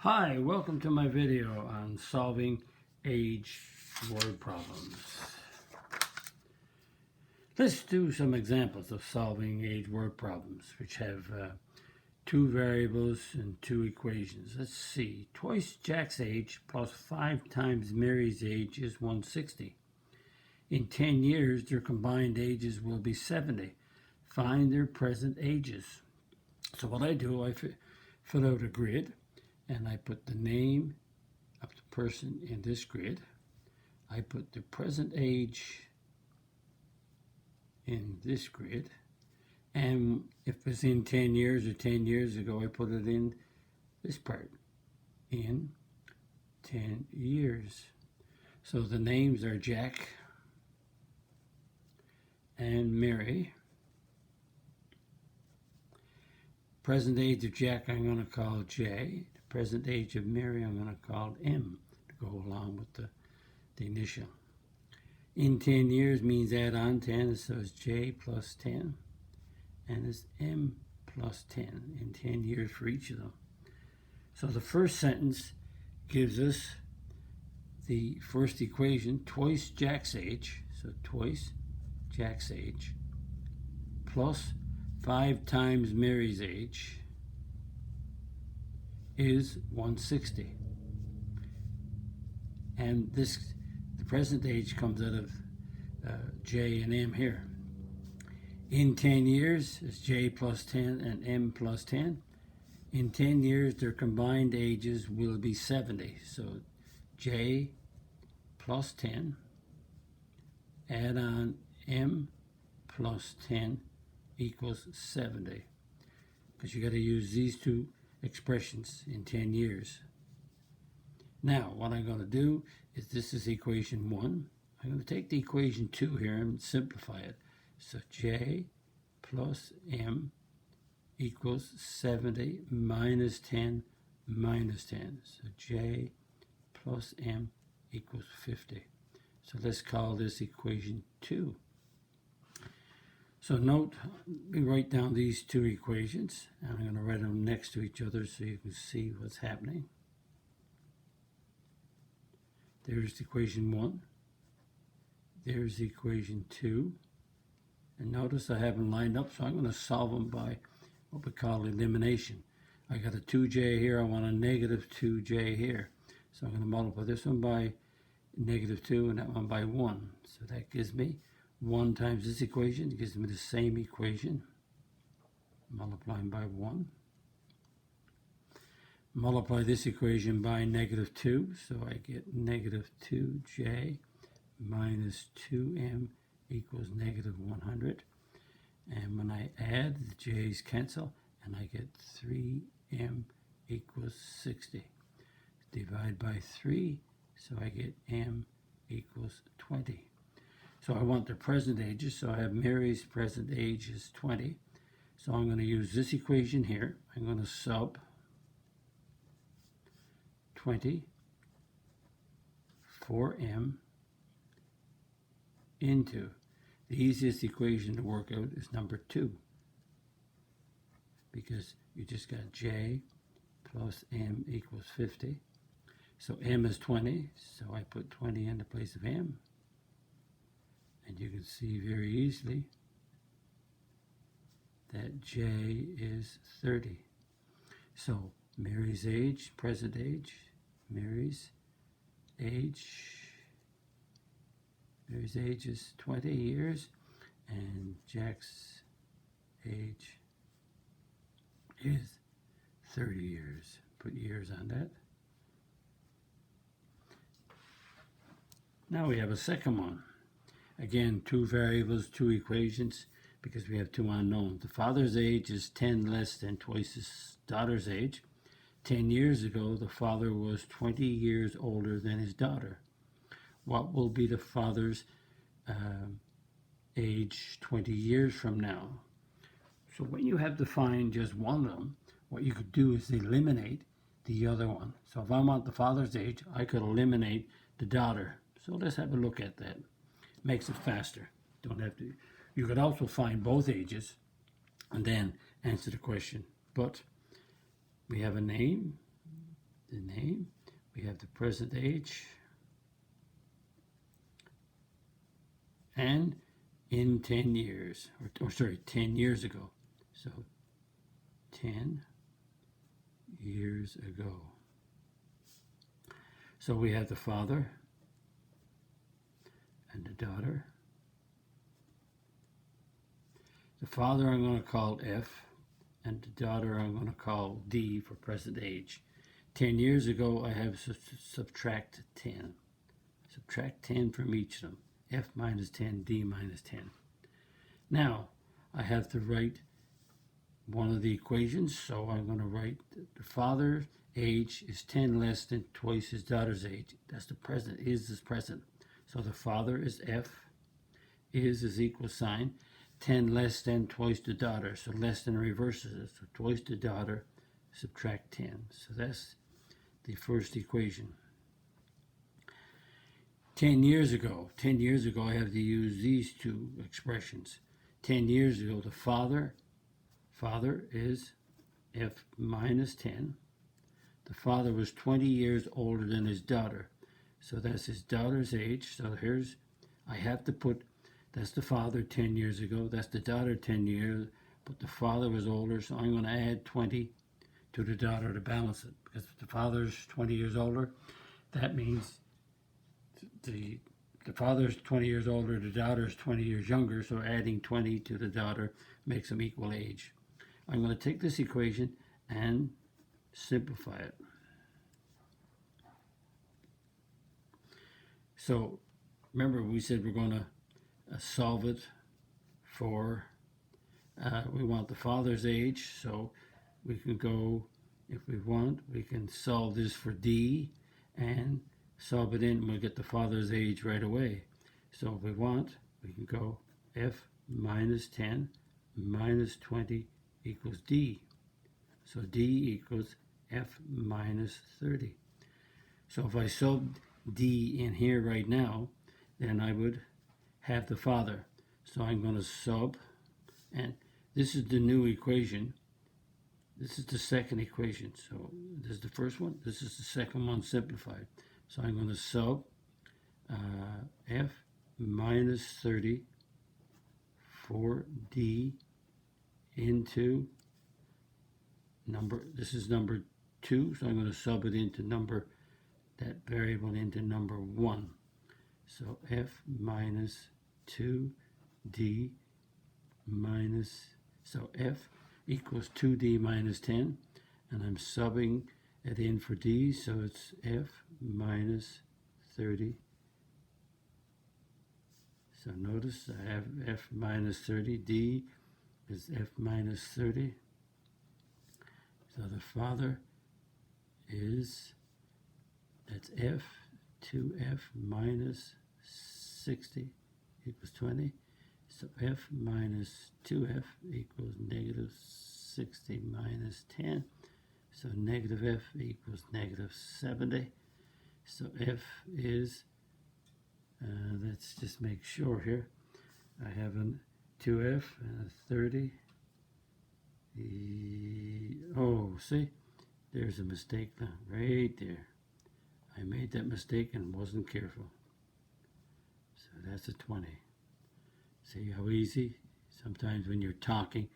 Hi, welcome to my video on solving age word problems. Let's do some examples of solving age word problems, which have two variables and two equations. Let's see. Twice Jack's age plus 5 times Mary's age is 160. In 10 years, their combined ages will be 70. Find their present ages. So what I do, I fill out a grid, and I put the name of the person in this grid. I put the present age in this grid, and if it's in 10 years or 10 years ago, I put it in this part, in 10 years. So the names are Jack and Mary. Present age of Jack I'm going to call J. The present age of Mary I'm going to call M to go along with the initial. In 10 years means add on 10, so it's J plus 10, and it's M plus 10 in 10 years for each of them. So the first sentence gives us the first equation, twice Jack's age, so twice Jack's age, plus 5 times Mary's age is 160. And the present age comes out of J and M here. In 10 years, it's J plus 10 and M plus 10. In 10 years, their combined ages will be 70. So J plus 10, add on M plus 10 equals 70, because you got to use these two expressions in 10 years. Now what I'm going to do is, this is equation 1. I'm going to take the equation 2 here and simplify it. So J plus M equals 70 minus 10 minus 10. So J plus M equals 50. So let's call this equation 2. So note, we write down these two equations, and I'm going to write them next to each other so you can see what's happening. There's equation 1. There's equation 2. And notice I have them lined up, so I'm going to solve them by what we call elimination. I got a 2j here, I want a negative 2j here. So I'm going to multiply this one by negative 2 and that one by 1. So that gives me 1 times this equation, it gives me the same equation, multiplying by 1. Multiply this equation by negative 2, so I get negative 2j minus 2m equals negative 100. And when I add, the j's cancel, and I get 3m equals 60. Divide by 3, so I get m equals 20. So I want the present ages, so I have Mary's present age is 20. So I'm going to use this equation here. I'm going to sub 20 4m into, the easiest equation to work out is number 2, because you just got J plus M equals 50. So M is 20, so I put 20 in the place of M. And you can see very easily that J is 30. So Mary's age, present age, Mary's age is 20 years, and Jack's age is 30 years. Put years on that. Now we have a second one. Again, two variables, two equations, because we have two unknowns. The father's age is 10 less than twice his daughter's age. 10 years ago, the father was 20 years older than his daughter. What will be the father's age 20 years from now? So when you have to find just one of them, what you could do is eliminate the other one. So if I want the father's age, I could eliminate the daughter. So let's have a look at that. Makes it faster. Don't have to. You could also find both ages and then answer the question. But we have a name, the name. We have the present age. And in 10 years, or sorry, 10 years ago. So 10 years ago. So we have the father and the daughter. The father I'm going to call F, and the daughter I'm going to call D for present age. 10 years ago, I have subtract 10. Subtract 10 from each of them. F minus 10, D minus 10. Now, I have to write one of the equations, so I'm going to write the father's age is 10 less than twice his daughter's age. That's the present, is present. So the father is F, is equal sign, 10 less than twice the daughter, so less than reverses it. So twice the daughter, subtract 10. So that's the first equation. 10 years ago, I have to use these two expressions. 10 years ago, the father is F minus 10. The father was 20 years older than his daughter. So that's his daughter's age. So here's, I have to put, that's the father 10 years ago. That's the daughter 10 years, but the father was older. So I'm going to add 20 to the daughter to balance it. Because if the father's 20 years older, that means the father's 20 years older, the daughter's 20 years younger. So adding 20 to the daughter makes them equal age. I'm going to take this equation and simplify it. So remember we said we're going to solve it for, we want the father's age, so we can go, if we want, we can solve this for D and solve it in, and we'll get the father's age right away. So if we want, we can go F minus 10 minus 20 equals D. So D equals F minus 30. So if I sub D in here right now, then I would have the father. So I'm going to sub, and this is the new equation. This is the second equation. So this is the first one. This is the second one simplified. So I'm going to sub F minus 30 for D into number, this is number 2, so I'm going to sub it into number, that variable into number 1. So F minus 2D minus, so F equals 2D minus 10, and I'm subbing it in for D, so it's F minus 30. So notice I have F minus 30, D is F minus 30. So the father is, that's F, 2F minus 60 equals 20. So F minus 2F equals negative 60 minus 10. So negative F equals negative 70. So F is, let's just make sure here. I have a 2F and a 30. Oh, see, there's a mistake now, right there. I made that mistake and wasn't careful. So that's a 20. See how easy? Sometimes when you're talking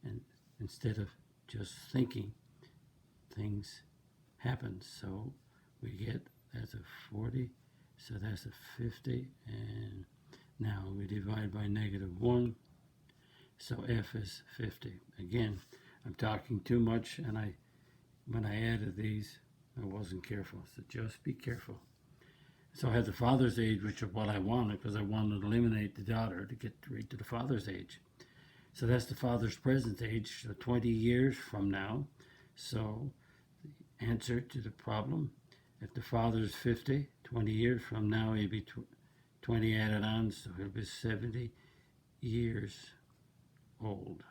and instead of just thinking, things happen. So we get, that's a 40, so that's a 50, and now we divide by negative 1, so F is 50. Again, I'm talking too much, and when I added these, I wasn't careful, so just be careful. So I had the father's age, which is what I wanted, because I wanted to eliminate the daughter to get right to the father's age. So that's the father's present age, so 20 years from now. So the answer to the problem, if the father is 50, 20 years from now, he'll be 20 added on, so he'll be 70 years old.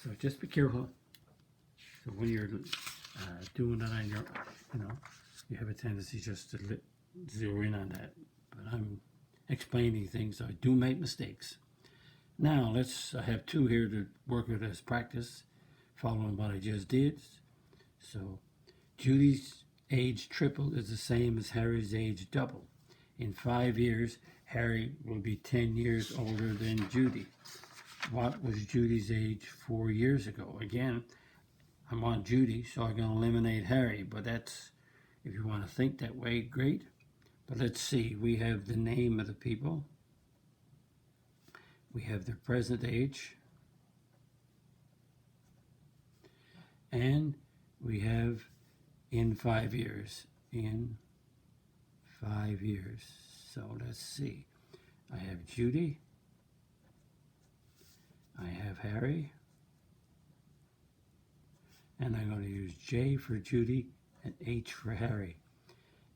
So just be careful. So when you're doing that on your, you have a tendency just to zero in on that. But I'm explaining things, so I do make mistakes. Now I have two here to work with as practice, following what I just did. So Judy's age tripled is the same as Harry's age doubled. In 5 years, Harry will be 10 years older than Judy. What was Judy's age 4 years ago? Again, I want Judy, so I'm going to eliminate Harry, but that's, if you want to think that way, great. But let's see, we have the name of the people. We have their present age. And we have in 5 years. In 5 years. So let's see. I have Judy. I have Harry. And I'm going to use J for Judy and H for Harry.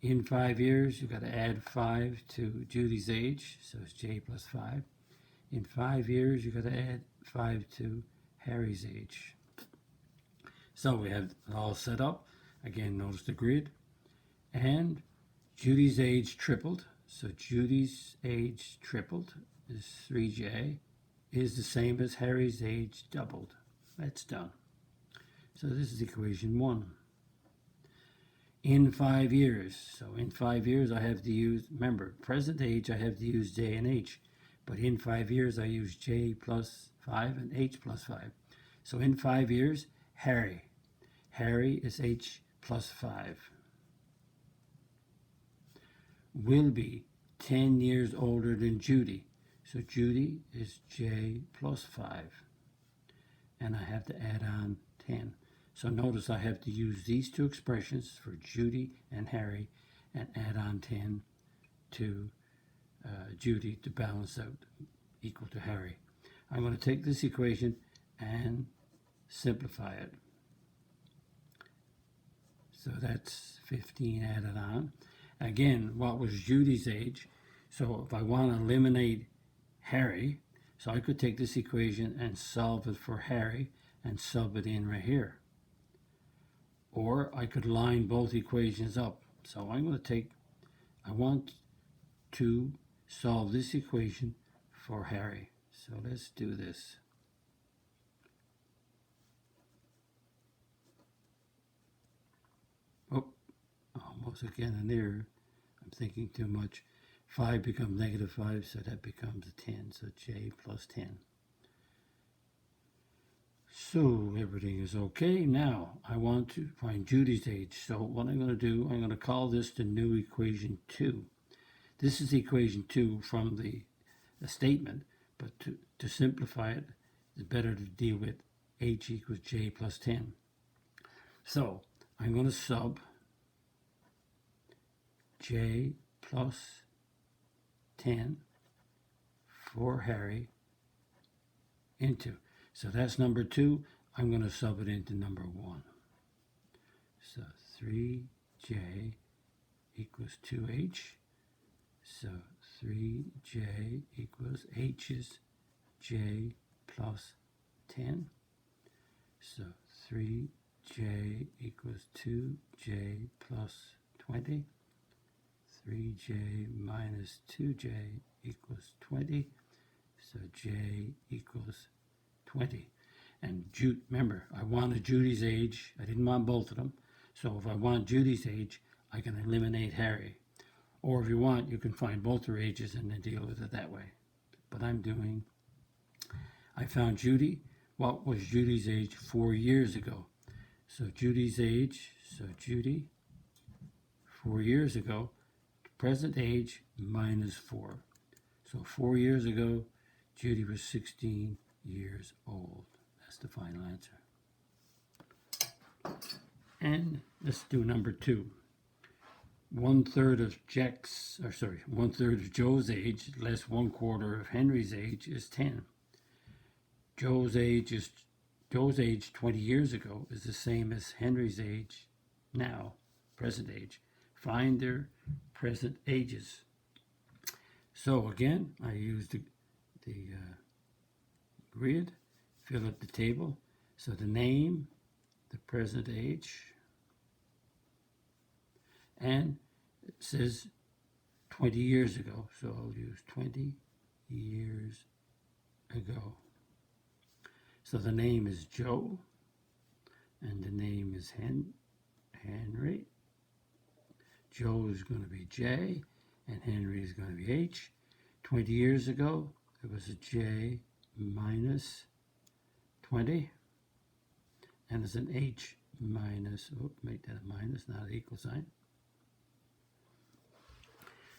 In 5 years, you've got to add 5 to Judy's age, so it's J plus 5. In 5 years, you've got to add 5 to Harry's age. So we have it all set up. Again, notice the grid. And Judy's age tripled. So Judy's age tripled is 3J, is the same as Harry's age doubled. That's done. So this is equation 1. In 5 years. So in 5 years, I have to use, remember, present age, I have to use J and H. But in 5 years, I use J plus 5 and H plus 5. So in 5 years, Harry. Harry is H plus 5. Will be 10 years older than Judy. So Judy is J plus 5. And I have to add on 10. So notice I have to use these two expressions for Judy and Harry and add on 10 to Judy to balance out equal to Harry. I'm going to take this equation and simplify it. So that's 15 added on. Again, what was Judy's age? So if I want to eliminate Harry, so I could take this equation and solve it for Harry and sub it in right here. Or I could line both equations up. So I'm going to take, I want to solve this equation for Harry. So let's do this. Oh, almost again an error. I'm thinking too much. 5 becomes negative 5, so that becomes a 10. So J plus 10. So everything is okay. Now I want to find Judy's age. So what I'm going to do, I'm going to call this the new equation 2. This is equation 2 from the statement, but to simplify it, it's better to deal with H equals J plus 10. So I'm going to sub J plus 10 for Harry into. So that's number 2. I'm going to sub it into number 1. So 3J equals 2H. So 3J equals H is J plus 10. So 3J equals 2J plus 20. 3J minus 2J equals 20. So J equals 20. And remember, I wanted Judy's age. I didn't want both of them. So if I want Judy's age, I can eliminate Harry. Or if you want, you can find both their ages and then deal with it that way. But I found Judy. What was Judy's age 4 years ago? So Judy's age, so Judy, 4 years ago, present age minus 4. So 4 years ago, Judy was 16 years old. That's the final answer. And let's do number 2. 1/3 of Joe's age less 1/4 of Henry's age is 10. Joe's age 20 years ago is the same as Henry's age now, present age. Find their present ages. So again, I use the grid, fill up the table. So the name, the present age, and it says 20 years ago. So I'll use 20 years ago. So the name is Joe, and the name is Henry. Joe is going to be J, and Henry is going to be H. 20 years ago, it was a J minus 20, and it's an H minus, make that a minus, not an equal sign.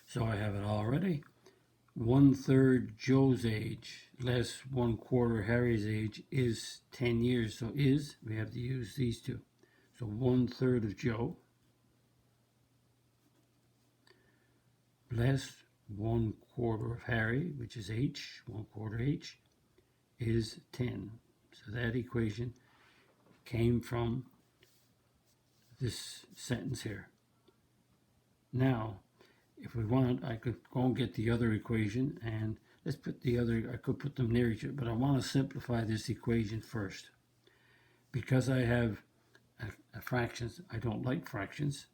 So I have it already. 1/3 Joe's age less 1/4 Harry's age is 10 years. So we have to use these two. So 1/3 of Joe less 1/4 of Harry, which is H, 1/4 H, is 10. So that equation came from this sentence here. Now, if we want, I could go and get the other equation, and let's put the other, I could put them near each other, but I want to simplify this equation first. Because I have fractions, I don't like fractions.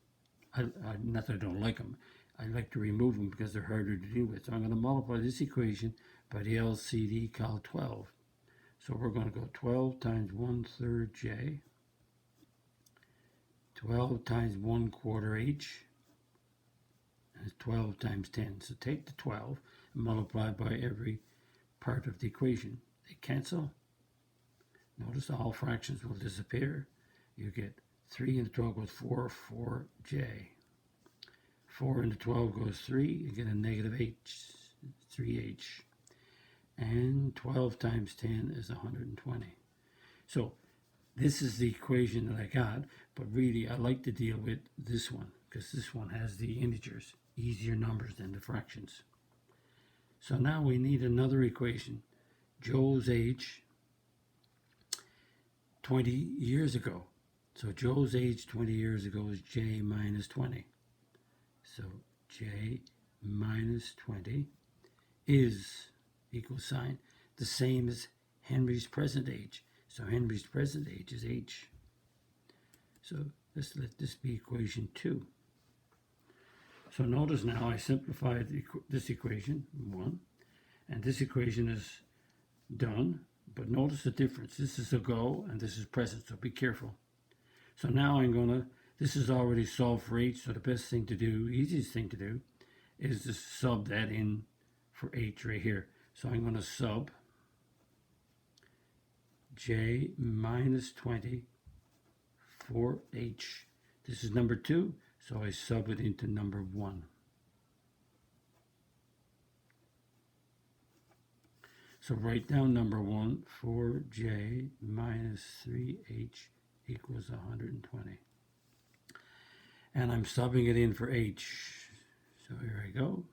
Not that I don't like them. I like to remove them because they're harder to deal with. So I'm going to multiply this equation by the LCD Cal 12. So we're going to go 12 times 1/3 J, 12 times 1/4 H, and 12 times 10. So take the 12 and multiply by every part of the equation. They cancel. Notice all fractions will disappear. You get 3 into 12 goes 4, 4J. 4 into 12 goes 3, you get a negative H, 3H. And 12 times 10 is 120. So this is the equation that I got, but really I like to deal with this one because this one has the integers, easier numbers than the fractions. So now we need another equation. Joe's age 20 years ago. So Joe's age 20 years ago is J minus 20. So J minus 20 is equal sign the same as Henry's present age. So Henry's present age is H. So let's let this be equation 2. So notice now I simplified this equation, 1, and this equation is done, but notice the difference. This is a go and this is present, so be careful. So now I'm going to, this is already solved for H, so the best thing to do, easiest thing to do, is to sub that in for H right here. So I'm going to sub J minus 20 for H. This is number 2, so I sub it into number 1. So write down number 1, 4J minus 3H equals 120. And I'm subbing it in for H. So here I go.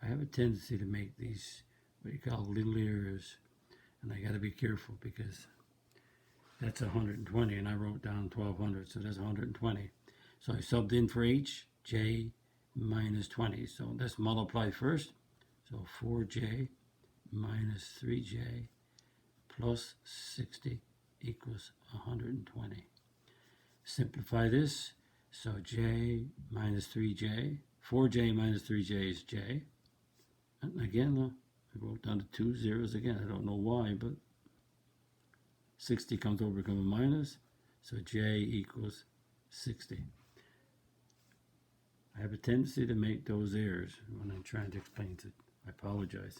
I have a tendency to make these what you call little errors, and I got to be careful because that's 120, and I wrote down 1200, so that's 120. So I subbed in for H, J minus 20. So let's multiply first. So 4J minus 3J plus 60 equals 120. Simplify this. So J minus 3J, 4J minus 3J is J. And again, I wrote down the 2 zeros again. I don't know why, but 60 comes over, become a minus. So J equals 60. I have a tendency to make those errors when I'm trying to explain it. I apologize.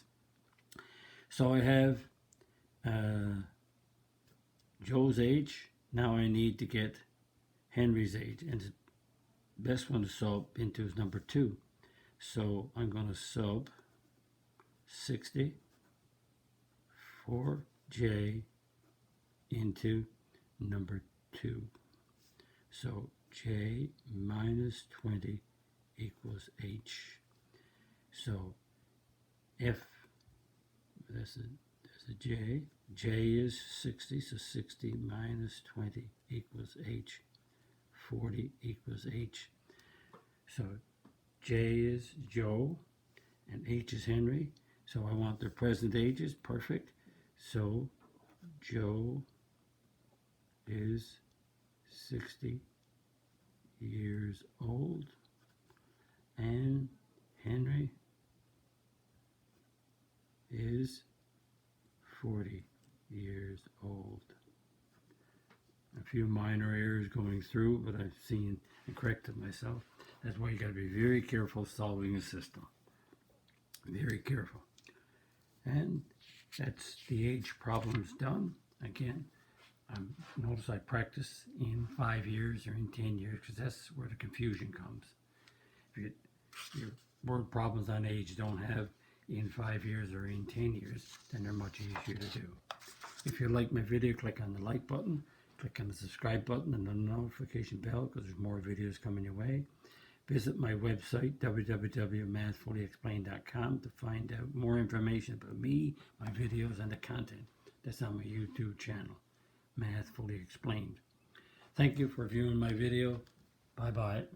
So I have Joe's age. Now I need to get Henry's age. And the best one to sub into is number 2. So I'm going to sub 60 for J into number 2. So J minus 20 equals H. So F, there's a J. J is 60, so 60 minus 20 equals H. 40 equals H. So J is Joe and H is Henry. So I want their present ages, perfect. So Joe is 60 years old and Henry is 40 years old. A few minor errors going through, but I've seen and corrected myself. That's why you got to be very careful solving a system. Very careful. And that's the age problems done. Again, notice I practice in 5 years or in 10 years because that's where the confusion comes. If your word problems on age don't have in 5 years or in 10 years, then they're much easier to do. If you like my video, click on the like button, click on the subscribe button and the notification bell because there's more videos coming your way. Visit my website, www.mathfullyexplained.com, to find out more information about me, my videos, and the content that's on my YouTube channel, Math Fully Explained. Thank you for viewing my video. Bye-bye.